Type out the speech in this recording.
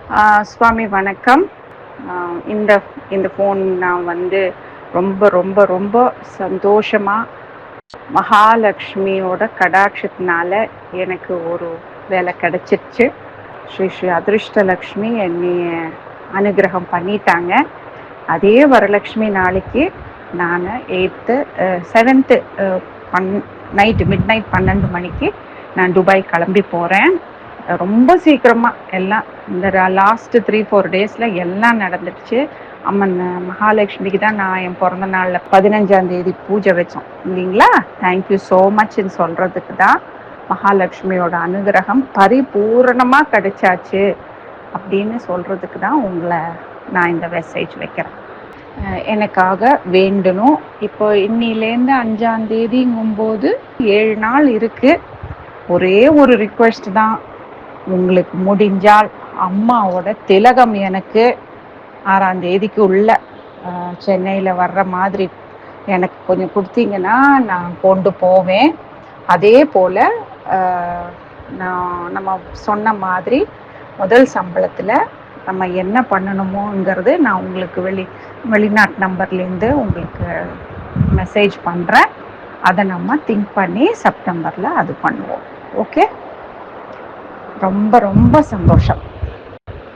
சுவாமி வணக்கம். இந்த இந்த ஃபோன் நான் வந்து ரொம்ப ரொம்ப ரொம்ப சந்தோஷமாக மகாலட்சுமியோட கடாட்சத்தினால எனக்கு ஒரு வேலை கிடைச்சிருச்சு. ஸ்ரீ ஸ்ரீ அதிருஷ்டலக்ஷ்மி என்னைய அனுகிரகம் பண்ணிட்டாங்க. அதே வரலட்சுமி நாளைக்கு நான் 8th 7th night mid night 12 மணிக்கு நான் துபாய் கிளம்பி போகிறேன். ரொம்ப சீக்கிரமாக எல்லாம் இந்த லாஸ்ட் 3-4 டேஸில் எல்லாம் நடந்துடுச்சு. அம்மன் மகாலட்சுமிக்கு தான் நான் என் பிறந்த நாளில் 15ஆம் தேதி பூஜை வச்சோம் இல்லைங்களா. தேங்க்யூ ஸோ மச்ன்னு சொல்கிறதுக்கு தான், மகாலட்சுமியோட அனுகிரகம் பரிபூரணமாக கிடைச்சாச்சு அப்படின்னு சொல்கிறதுக்கு தான் உங்களை நான் இந்த மெசேஜ் வைக்கிறேன். எனக்காக வேண்டணும். இப்போ இன்னிலேருந்து 5ஆம் தேதிங்கும்போது 7 நாள் இருக்குது. ஒரே ஒரு ரிக்வெஸ்ட் தான், உங்களுக்கு முடிஞ்சால் அம்மாவோட திலகம் எனக்கு 6ஆம் தேதிக்கு உள்ள சென்னையில் வர்ற மாதிரி எனக்கு கொஞ்சம் கொடுத்தீங்கன்னா நான் கொண்டு போவேன். அதே போல் நம்ம சொன்ன மாதிரி முதல் சம்பளத்தில் நம்ம என்ன பண்ணணுமோங்கிறது நான் உங்களுக்கு வெளிநாட்டு நம்பர்லேருந்து உங்களுக்கு மெசேஜ் பண்ணுறேன். அதை நம்ம திங்க் பண்ணி செப்டம்பரில் அது பண்ணுவோம். ஓகே, ரொம்ப ரொம்ப சந்தோஷம்.